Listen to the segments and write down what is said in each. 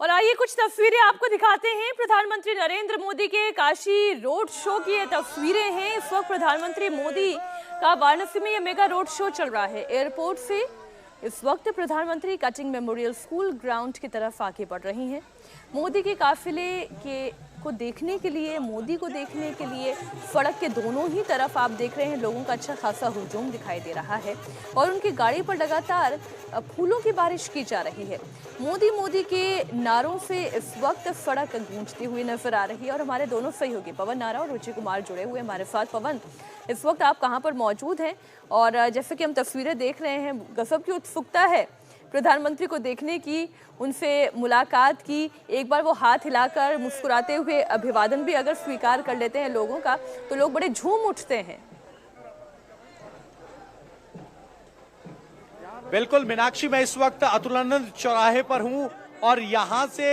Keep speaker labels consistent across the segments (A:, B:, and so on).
A: और आइए कुछ तस्वीरें आपको दिखाते हैं। प्रधानमंत्री नरेंद्र मोदी के काशी रोड शो की ये तस्वीरें हैं। इस वक्त प्रधानमंत्री मोदी का वाराणसी में ये मेगा रोड शो चल रहा है। एयरपोर्ट से इस वक्त प्रधानमंत्री कटिंग मेमोरियल स्कूल ग्राउंड की तरफ आगे बढ़ रही हैं। मोदी के काफिले को देखने के लिए, मोदी को देखने के लिए सड़क के दोनों ही तरफ आप देख रहे हैं लोगों का अच्छा खासा हुजूम दिखाई दे रहा है और उनकी गाड़ी पर लगातार फूलों की बारिश की जा रही है। मोदी मोदी के नारों से इस वक्त सड़क गूंजती हुई नजर आ रही है और हमारे दोनों सहयोगी पवन नारा और रुचि कुमार जुड़े हुए हमारे साथ। पवन, इस वक्त आप कहां पर मौजूद हैं? और जैसे कि हम तस्वीरें देख रहे हैं, गजब की उत्सुकता है प्रधानमंत्री को देखने की, उनसे मुलाकात की। एक बार वो हाथ हिलाकर मुस्कुराते हुए अभिवादन भी अगर स्वीकार कर लेते हैं लोगों का तो लोग बड़े झूम उठते हैं।
B: बिल्कुल मीनाक्षी, मैं इस वक्त अतुलानंद चौराहे पर हूं और यहां से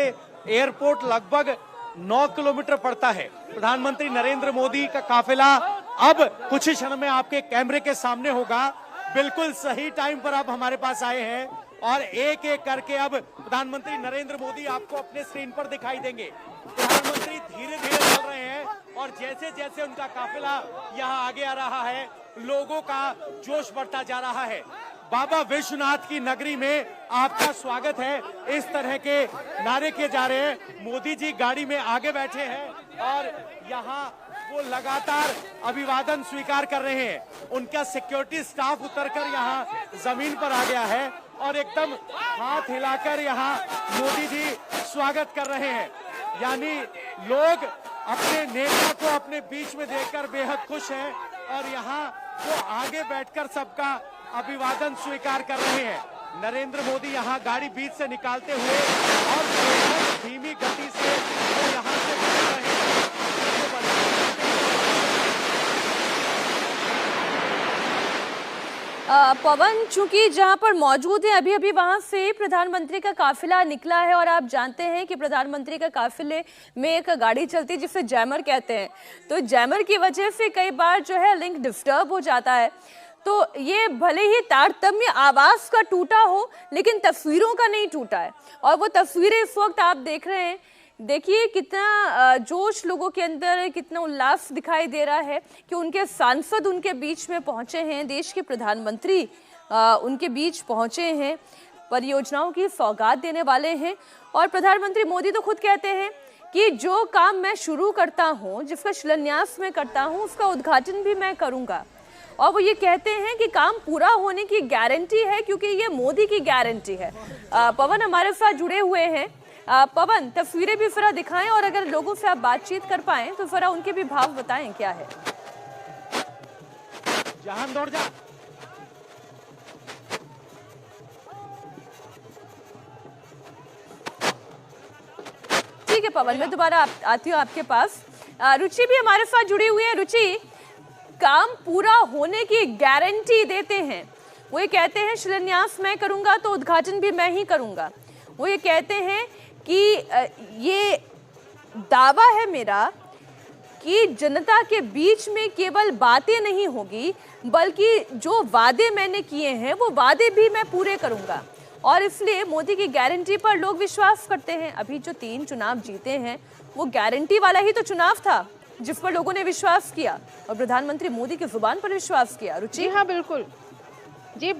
B: एयरपोर्ट लगभग 9 किलोमीटर पड़ता है। प्रधानमंत्री नरेंद्र मोदी का काफिला अब कुछ ही क्षण में आपके कैमरे के सामने होगा। बिल्कुल सही टाइम पर आप हमारे पास आए हैं और एक एक करके अब प्रधानमंत्री नरेंद्र मोदी आपको अपने स्क्रीन पर दिखाई देंगे। प्रधानमंत्री धीरे धीरे चल रहे हैं और जैसे जैसे उनका काफिला यहाँ आगे आ रहा है, लोगों का जोश बढ़ता जा रहा है। बाबा विश्वनाथ की नगरी में आपका स्वागत है, इस तरह के नारे किए जा रहे हैं। मोदी जी गाड़ी में आगे बैठे हैं और यहाँ वो लगातार अभिवादन स्वीकार कर रहे हैं। उनका सिक्योरिटी स्टाफ उतरकर यहाँ जमीन पर आ गया है और एकदम हाथ हिलाकर यहाँ मोदी जी स्वागत कर रहे हैं। यानी लोग अपने नेता को अपने बीच में देखकर बेहद खुश हैं और यहाँ वो आगे बैठकर सबका अभिवादन स्वीकार कर रहे हैं। नरेंद्र मोदी यहाँ गाड़ी बीच से निकालते हुए और धीमी गति से वो यहाँ से गुजर रहे हैं।
A: पवन, चूंकि जहां पर मौजूद है अभी अभी वहां से प्रधानमंत्री का काफिला निकला है और आप जानते हैं कि प्रधानमंत्री का काफिले में एक गाड़ी चलती है जिसे जैमर कहते हैं। तो जैमर की वजह से कई बार जो है लिंक डिस्टर्ब हो जाता है। तो ये भले ही तारतम्य आवाज का टूटा हो लेकिन तस्वीरों का नहीं टूटा है और वो तस्वीरें इस वक्त आप देख रहे हैं। देखिए कितना जोश लोगों के अंदर है, कितना उल्लास दिखाई दे रहा है कि उनके सांसद उनके बीच में पहुंचे हैं, देश के प्रधानमंत्री उनके बीच पहुंचे हैं, परियोजनाओं की सौगात देने वाले हैं। और प्रधानमंत्री मोदी तो खुद कहते हैं कि जो काम मैं शुरू करता हूं, जिसका शिलान्यास मैं करता हूं, उसका उद्घाटन भी मैं करूंगा। और वो ये कहते हैं कि काम पूरा होने की गारंटी है क्योंकि ये मोदी की गारंटी है। पवन हमारे साथ जुड़े हुए हैं। पवन, तस्वीरें भी जरा दिखाएं और अगर लोगों से आप बातचीत कर पाएं तो जरा उनके भी भाव बताएं क्या है।
B: जहां दौड़ जा।
A: ठीक है पवन, मैं दोबारा आती हूँ आपके पास। रुचि भी हमारे साथ जुड़ी हुई है। रुचि, काम पूरा होने की गारंटी देते हैं। वो ये कहते हैं शिलान्यास मैं करूंगा तो उद्घाटन भी मैं ही करूंगा। वो ये कहते हैं कि ये दावा है मेरा कि जनता के बीच में केवल बातें नहीं होगी बल्कि जो वादे मैंने किए हैं वो वादे भी मैं पूरे करूंगा। और इसलिए मोदी की गारंटी पर लोग विश्वास करते हैं। अभी जो 3 चुनाव जीते हैं वो गारंटी वाला ही तो चुनाव था जिस पर लोगों ने विश्वास किया और प्रधानमंत्री मोदी की जुबान पर विश्वास किया। रुचि?
C: हाँ बिल्कुल, जी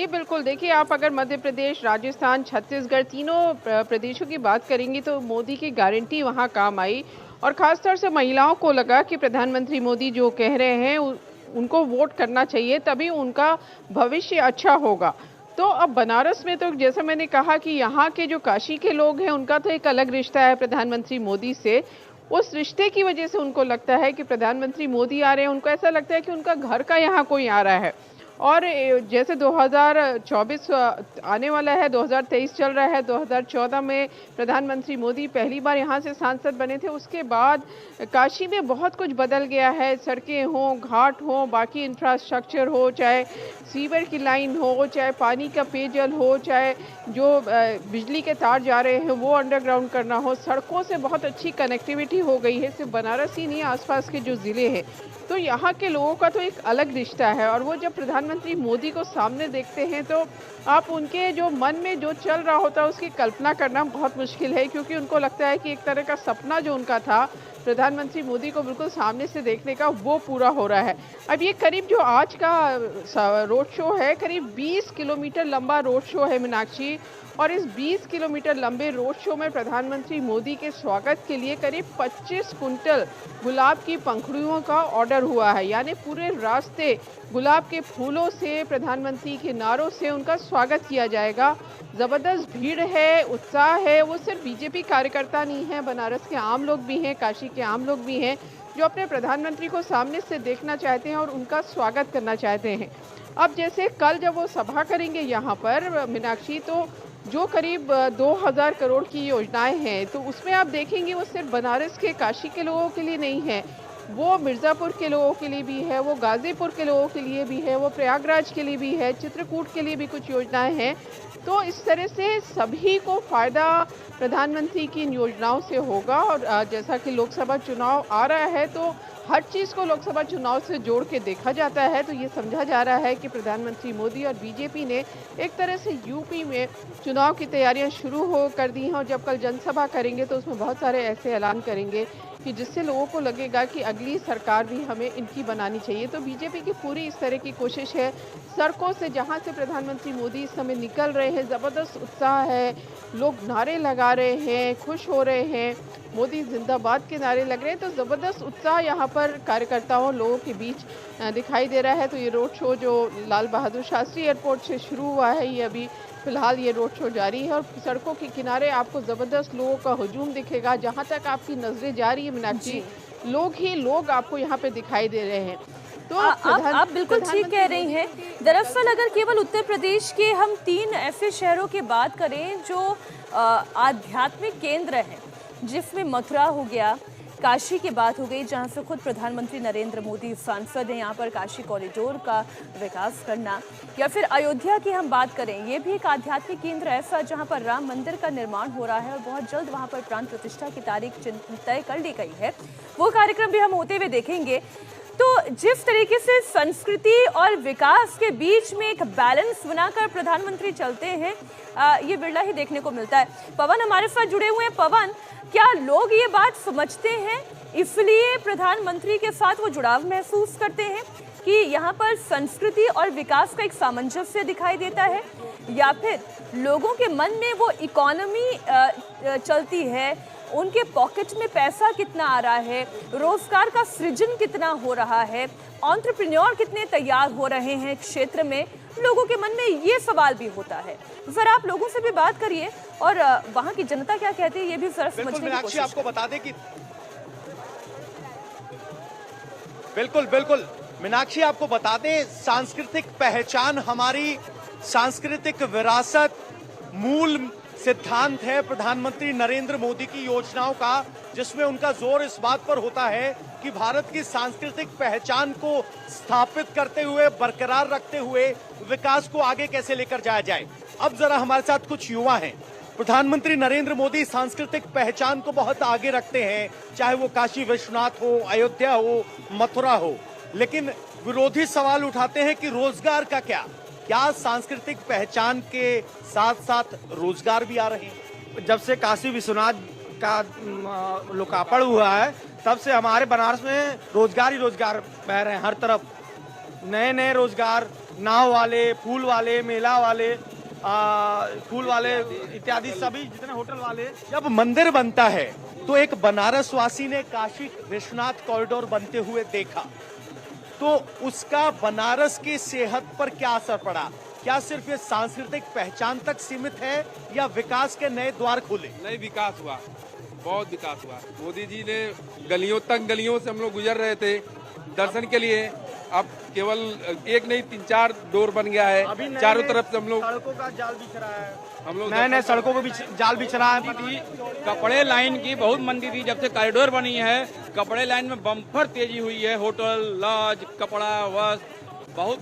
C: बिल्कुल। देखिए, आप अगर मध्य प्रदेश, राजस्थान, छत्तीसगढ़ तीनों प्रदेशों की बात करेंगी तो मोदी की गारंटी वहाँ काम आई और खासतौर से महिलाओं को लगा कि प्रधानमंत्री मोदी जो कह रहे हैं उनको वोट करना चाहिए, तभी उनका भविष्य अच्छा होगा। तो अब बनारस में तो जैसा मैंने कहा कि यहाँ के जो काशी के लोग हैं उनका तो एक अलग रिश्ता है प्रधानमंत्री मोदी से। उस रिश्ते की वजह से उनको लगता है कि प्रधानमंत्री मोदी आ रहे हैं, उनको ऐसा लगता है कि उनका घर का यहाँ कोई आ रहा है। और जैसे 2024 आने वाला है, 2023 चल रहा है, 2014 में प्रधानमंत्री मोदी पहली बार यहाँ से सांसद बने थे। उसके बाद काशी में बहुत कुछ बदल गया है। सड़कें हों, घाट हों, बाकी इंफ्रास्ट्रक्चर हो, चाहे सीवर की लाइन हो, चाहे पानी का पेयजल हो, चाहे जो बिजली के तार जा रहे हैं वो अंडरग्राउंड करना हो, सड़कों से बहुत अच्छी कनेक्टिविटी हो गई है। सिर्फ बनारस ही नहीं, आसपास के जो ज़िले हैं, तो यहाँ के लोगों का तो एक अलग रिश्ता है। और वो जब प्रधानमंत्री प्रधानमंत्री मोदी को सामने देखते हैं तो आप उनके जो मन में जो चल रहा होता है उसकी कल्पना करना बहुत मुश्किल है, क्योंकि उनको लगता है कि एक तरह का सपना जो उनका था प्रधानमंत्री मोदी को बिल्कुल सामने से देखने का, वो पूरा हो रहा है। अब ये करीब जो आज का रोड शो है, करीब 20 किलोमीटर लंबा रोड शो है मीनाक्षी, और इस 20 किलोमीटर लंबे रोड शो में प्रधानमंत्री मोदी के स्वागत के लिए करीब 25 कुंटल गुलाब की पंखुड़ियों का ऑर्डर हुआ है। यानी पूरे रास्ते गुलाब के फूलों से, प्रधानमंत्री के नारों से उनका स्वागत किया जाएगा। ज़बरदस्त भीड़ है, उत्साह है। वो सिर्फ बीजेपी कार्यकर्ता नहीं है, बनारस के आम लोग भी हैं, काशी के आम लोग भी हैं, जो अपने प्रधानमंत्री को सामने से देखना चाहते हैं और उनका स्वागत करना चाहते हैं। अब जैसे कल जब वो सभा करेंगे यहाँ पर मीनाक्षी, तो जो करीब 2000 करोड़ की योजनाएं हैं, तो उसमें आप देखेंगे वो सिर्फ बनारस के, काशी के लोगों के लिए नहीं है, वो मिर्ज़ापुर के लोगों के लिए भी है, वो गाज़ीपुर के लोगों के लिए भी है, वो प्रयागराज के लिए भी है, चित्रकूट के लिए भी कुछ योजनाएं हैं। तो इस तरह से सभी को फ़ायदा प्रधानमंत्री की इन योजनाओं से होगा। और जैसा कि लोकसभा चुनाव आ रहा है, तो हर चीज़ को लोकसभा चुनाव से जोड़ के देखा जाता है। तो ये समझा जा रहा है कि प्रधानमंत्री मोदी और बीजेपी ने एक तरह से यूपी में चुनाव की तैयारियां शुरू कर दी हैं, और जब कल जनसभा करेंगे तो उसमें बहुत सारे ऐसे ऐलान करेंगे कि जिससे लोगों को लगेगा कि अगली सरकार भी हमें इनकी बनानी चाहिए। तो बीजेपी की पूरी इस तरह की कोशिश है। सड़कों से जहां से प्रधानमंत्री मोदी इस समय निकल रहे हैं, ज़बरदस्त उत्साह है, लोग नारे लगा रहे हैं, खुश हो रहे हैं, मोदी जिंदाबाद के नारे लग रहे हैं। तो ज़बरदस्त उत्साह यहाँ पर कार्यकर्ताओं लोगों के बीच दिखाई दे रहा है। तो ये रोड शो जो लाल बहादुर शास्त्री एयरपोर्ट से शुरू हुआ है, ये अभी फिलहाल ये रोड शो जारी है, और सड़कों के किनारे आपको ज़बरदस्त लोगों का हुजूम दिखेगा। जहाँ तक आपकी नजरें जा रही है मीनाक्षी, लोग ही लोग आपको यहाँ पे दिखाई दे रहे हैं। तो
A: आप बिल्कुल ठीक कह रही हैं। दरअसल अगर केवल उत्तर प्रदेश के हम 3 ऐसे शहरों की बात करें जो आध्यात्मिक केंद्र हैं, जिसमें मथुरा हो गया, काशी की बात हो गई, जहां से खुद प्रधानमंत्री नरेंद्र मोदी सांसद हैं, यहाँ पर काशी कॉरिडोर का विकास करना, या फिर अयोध्या की हम बात करें, ये भी एक आध्यात्मिक केंद्र ऐसा जहां पर राम मंदिर का निर्माण हो रहा है और बहुत जल्द वहां पर प्राण प्रतिष्ठा की तारीख तय कर ली गई है। वो कार्यक्रम भी हम होते हुए देखेंगे। तो जिस तरीके से संस्कृति और विकास के बीच में एक बैलेंस बनाकर प्रधानमंत्री चलते हैं, ये बिरला ही देखने को मिलता है। पवन हमारे साथ जुड़े हुए हैं। पवन, क्या लोग ये बात समझते हैं, इसलिए प्रधानमंत्री के साथ वो जुड़ाव महसूस करते हैं कि यहाँ पर संस्कृति और विकास का एक सामंजस्य दिखाई देता है, या फिर लोगों के मन में वो इकोनॉमी चलती है, उनके पॉकेट में पैसा कितना आ रहा है, रोजगार का सृजन कितना हो रहा है, एंटरप्रेन्योर कितने तैयार हो रहे हैं क्षेत्र में, लोगों के मन में ये सवाल भी होता है। जरा आप लोगों से भी बात करिए और वहाँ की जनता क्या कहती है, ये भी जरा समझने की कोशिश।
B: आपको बता दें कि बिल्कुल मीनाक्षी, आपको बता दें, सांस्कृतिक पहचान, हमारी सांस्कृतिक विरासत मूल सिद्धांत है प्रधानमंत्री नरेंद्र मोदी की योजनाओं का, जिसमें उनका जोर इस बात पर होता है कि भारत की सांस्कृतिक पहचान को स्थापित करते हुए, बरकरार रखते हुए विकास को आगे कैसे लेकर जाया जाए। अब जरा हमारे साथ कुछ युवा हैं। प्रधानमंत्री नरेंद्र मोदी सांस्कृतिक पहचान को बहुत आगे रखते हैं, चाहे वो काशी विश्वनाथ हो, अयोध्या हो, मथुरा हो, लेकिन विरोधी सवाल उठाते हैं कि रोजगार का क्या सांस्कृतिक पहचान के साथ साथ रोजगार भी आ रहे हैं।
D: जब से काशी विश्वनाथ का लोकार्पण हुआ है, तब से हमारे बनारस में रोजगार ही रोजगार बह रहे हैं। हर तरफ नए नए रोजगार, नाव वाले, फूल वाले, मेला वाले, फूल वाले इत्यादि सभी जितने होटल वाले।
B: जब मंदिर बनता है तो एक बनारस वासी ने काशी विश्वनाथ कॉरिडोर बनते हुए देखा, तो उसका बनारस की सेहत पर क्या असर पड़ा? क्या सिर्फ ये सांस्कृतिक पहचान तक सीमित है या विकास के नए द्वार खुले?
E: नहीं, विकास हुआ, बहुत विकास हुआ। मोदी जी ने गलियों से हम लोग गुजर रहे थे दर्शन के लिए, अब केवल एक नहीं 3-4 डोर बन गया है, चारों तरफ से हम लोग
D: सड़कों का जाल बिछ रहा है,
E: हम लोग
D: नए सड़कों को भी जाल बिछ रहा है।
F: कपड़े लाइन की बहुत मंदी थी, जब से कॉरिडोर बनी है कपड़े लाइन में बम्पर तेजी हुई है। होटल, लॉज, कपड़ा, वस्त्र, बहुत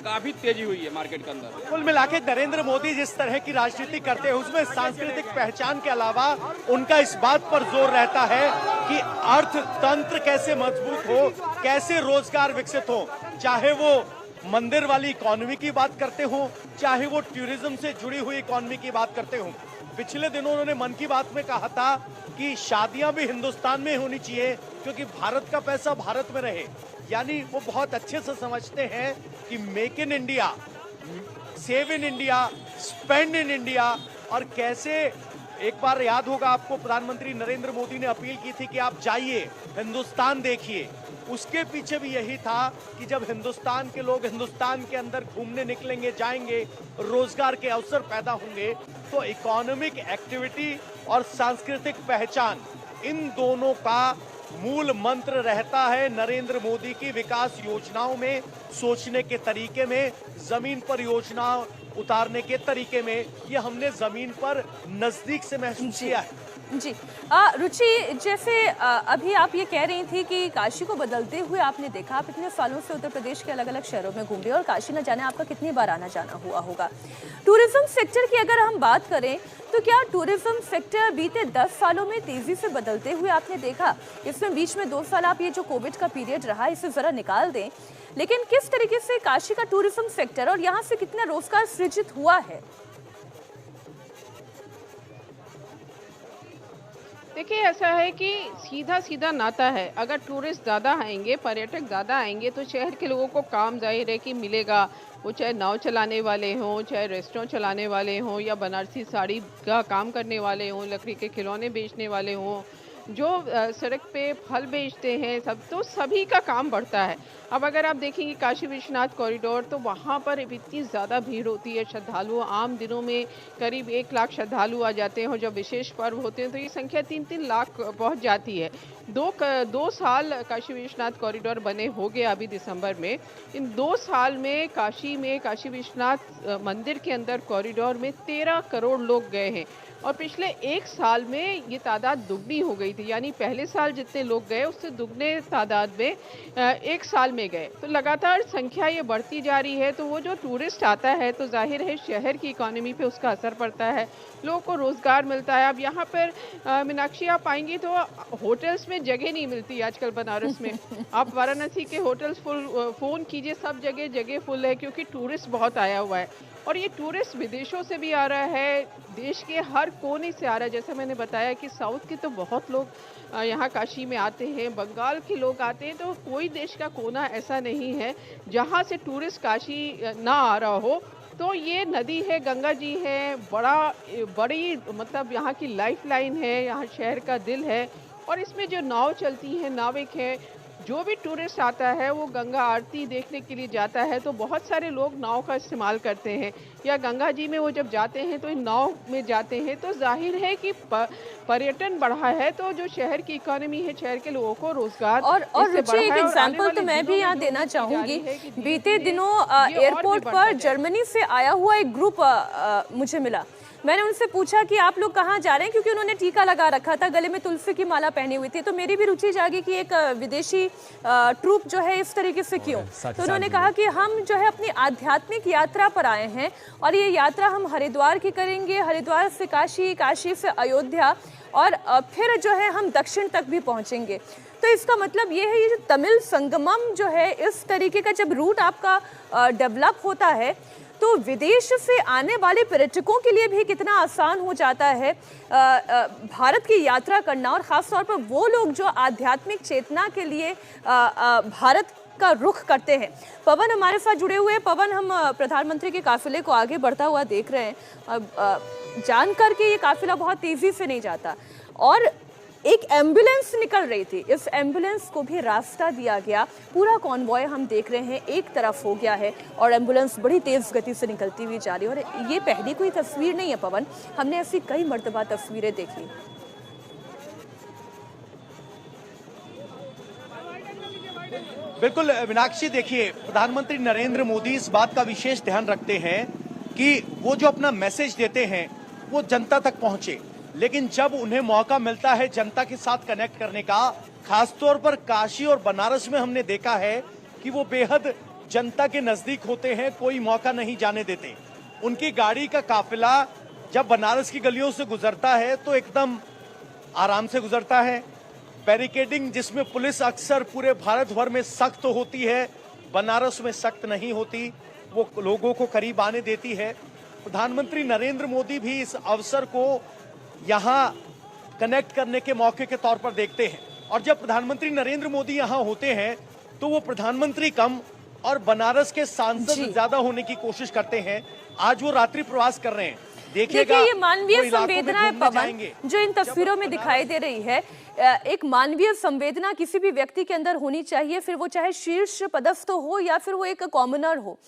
F: काफी तेजी हुई है मार्केट के अंदर।
B: कुल मिलाकर नरेंद्र मोदी जिस तरह की राजनीति करते हैं, उसमें सांस्कृतिक पहचान के अलावा उनका इस बात पर जोर रहता है कि अर्थतंत्र कैसे मजबूत हो, कैसे रोजगार विकसित हो, चाहे वो मंदिर वाली इकोनॉमी की बात करते हो, चाहे वो टूरिज्म से जुड़ी हुई इकोनॉमी की बात करते हो। पिछले दिनों उन्होंने मन की बात में कहा था कि शादियां भी हिंदुस्तान में होनी चाहिए क्योंकि भारत का पैसा भारत में रहे। यानी वो बहुत अच्छे से समझते हैं कि make in India, save in India, spend in India. और कैसे, एक बार याद होगा आपको, प्रधानमंत्री नरेंद्र मोदी ने अपील की थी कि आप जाइए, हिंदुस्तान देखिए। उसके पीछे भी यही था कि जब हिंदुस्तान के लोग हिंदुस्तान के अंदर घूमने निकलेंगे, जाएंगे, रोजगार के अवसर पैदा होंगे, तो इकोनॉमिक एक्टिविटी और सांस्कृतिक पहचान, इन दोनों का मूल मंत्र रहता है नरेंद्र मोदी की विकास योजनाओं में, सोचने के तरीके में, जमीन पर योजना उतारने के तरीके में। ये हमने जमीन पर नजदीक से महसूस किया है।
A: जी रुचि, जैसे अभी आप ये कह रही थी कि काशी को बदलते हुए आपने देखा। आप इतने सालों से उत्तर प्रदेश के अलग अलग शहरों में घूम रही और काशी न जाने आपका कितनी बार आना जाना हुआ होगा। टूरिज्म सेक्टर की अगर हम बात करें तो क्या टूरिज्म सेक्टर बीते 10 सालों में तेजी से बदलते हुए आपने देखा? इसमें बीच में 2 साल आप ये जो कोविड का पीरियड रहा इसे जरा निकाल दें, लेकिन किस तरीके से काशी का टूरिज्म सेक्टर और यहाँ से कितना रोजगार सृजित हुआ है?
C: देखिए, ऐसा है कि सीधा सीधा नाता है। अगर टूरिस्ट ज़्यादा आएंगे, पर्यटक ज़्यादा आएंगे तो शहर के लोगों को काम जाहिर है कि मिलेगा। वो चाहे नाव चलाने वाले हों, चाहे रेस्टोरेंट चलाने वाले हों, या बनारसी साड़ी का काम करने वाले हों, लकड़ी के खिलौने बेचने वाले हों, जो सड़क पे फल बेचते हैं, सब, तो सभी का काम बढ़ता है। अब अगर आप देखेंगे काशी विश्वनाथ कॉरिडोर, तो वहाँ पर इतनी ज़्यादा भीड़ होती है। श्रद्धालु आम दिनों में करीब 1 लाख श्रद्धालु आ जाते हैं और जब विशेष पर्व होते हैं तो ये संख्या 3-3 लाख पहुँच जाती है। 2 साल काशी विश्वनाथ कॉरिडोर बने हो गए अभी दिसंबर में। इन 2 साल में काशी विश्वनाथ मंदिर के अंदर कॉरिडोर में 13 करोड़ लोग गए हैं और पिछले 1 साल में ये तादाद दुगनी हो गई थी। यानी पहले साल जितने लोग गए उससे दुगने तादाद में 1 साल में गए। तो लगातार संख्या ये बढ़ती जा रही है। तो वो जो टूरिस्ट आता है तो जाहिर है शहर की इकोनॉमी पे उसका असर पड़ता है, लोगों को रोज़गार मिलता है। अब यहाँ पर मीनाक्षी आप आएंगी तो होटल्स में जगह नहीं मिलती आजकल बनारस में। आप वाराणसी के होटल्स फ़ोन कीजिए, सब जगह फुल है क्योंकि टूरिस्ट बहुत आया हुआ है। और ये टूरिस्ट विदेशों से भी आ रहा है, देश के हर कोने से आ रहा है। जैसे मैंने बताया कि साउथ के तो बहुत लोग यहाँ काशी में आते हैं, बंगाल के लोग आते हैं, तो कोई देश का कोना ऐसा नहीं है जहाँ से टूरिस्ट काशी ना आ रहा हो। तो ये नदी है, गंगा जी है, बड़ी मतलब यहाँ की लाइफ लाइन है, यहाँ शहर का दिल है। और इसमें जो नाव चलती हैं, नाविक हैं, जो भी टूरिस्ट आता है वो गंगा आरती देखने के लिए जाता है तो बहुत सारे लोग नाव का इस्तेमाल करते हैं, या गंगा जी में वो जब जाते हैं तो इन नाव में जाते हैं। तो जाहिर है कि पर्यटन बढ़ा है, तो जो शहर की इकोनॉमी है, शहर के लोगों को रोजगार
A: और रुचि, एक एग्जांपल तो मैं भी यहाँ देना चाहूंगी। बीते दिनों एयरपोर्ट पर जर्मनी से आया हुआ एक ग्रुप मुझे मिला। मैंने उनसे पूछा कि आप लोग कहाँ जा रहे हैं, क्योंकि उन्होंने टीका लगा रखा था, गले में तुलसी की माला पहनी हुई थी। तो मेरी भी रुचि जागी कि एक विदेशी ट्रूप जो है इस तरीके से क्यों। तो उन्होंने कहा कि हम जो है अपनी आध्यात्मिक यात्रा पर आए हैं और ये यात्रा हम हरिद्वार की करेंगे, हरिद्वार से काशी, काशी से अयोध्या और फिर जो है हम दक्षिण तक भी पहुँचेंगे। तो इसका मतलब ये है, ये जो तमिल संगमम जो है, इस तरीके का जब रूट आपका डेवलप होता है तो विदेश से आने वाले पर्यटकों के लिए भी कितना आसान हो जाता है भारत की यात्रा करना, और ख़ास तौर पर वो लोग जो आध्यात्मिक चेतना के लिए भारत का रुख करते हैं। पवन हमारे साथ जुड़े हुए हैं। पवन, हम प्रधानमंत्री के काफिले को आगे बढ़ता हुआ देख रहे हैं। जानकर के ये काफिला बहुत तेज़ी से नहीं जाता और एक एम्बुलेंस निकल रही थी, इस एम्बुलेंस को भी रास्ता दिया गया। पूरा कॉन्वॉय हम देख रहे हैं एक तरफ हो गया है और एम्बुलेंस बड़ी तेज गति से निकलती हुई जा रही है। और ये पहली कोई तस्वीर नहीं है पवन, हमने ऐसी कई मर्तबा तस्वीरें देखी।
B: बिल्कुल मीनाक्षी, देखिए, प्रधानमंत्री नरेंद्र मोदी इस बात का विशेष ध्यान रखते हैं कि वो जो अपना मैसेज देते हैं वो जनता तक पहुंचे। लेकिन जब उन्हें मौका मिलता है जनता के साथ कनेक्ट करने का, खासतौर पर काशी और बनारस में हमने देखा है कि वो बेहद जनता के नजदीक होते हैं, कोई मौका नहीं जाने देते। उनकी गाड़ी का काफिला जब बनारस की गलियों से गुजरता है तो एकदम आराम से गुजरता है। बैरिकेडिंग जिसमें पुलिस अक्सर पूरे भारत भर में सख्त होती है, बनारस में सख्त नहीं होती, वो लोगों को करीब आने देती है। प्रधानमंत्री नरेंद्र मोदी भी इस अवसर को यहाँ कनेक्ट करने के मौके के तौर पर देखते हैं। और जब प्रधानमंत्री नरेंद्र मोदी यहाँ होते हैं तो वो प्रधानमंत्री कम और बनारस के सांसद ज्यादा होने की कोशिश करते हैं। आज वो रात्रि प्रवास कर रहे हैं।
A: देखिए ये मानवीय संवेदना है पवन, जो इन तस्वीरों में दिखाई दे रही है। एक मानवीय संवेदना किसी भी व्यक्ति के अंदर होनी चाहिए, फिर वो चाहे शीर्ष पदस्थ हो या फिर वो एक कॉमनर हो।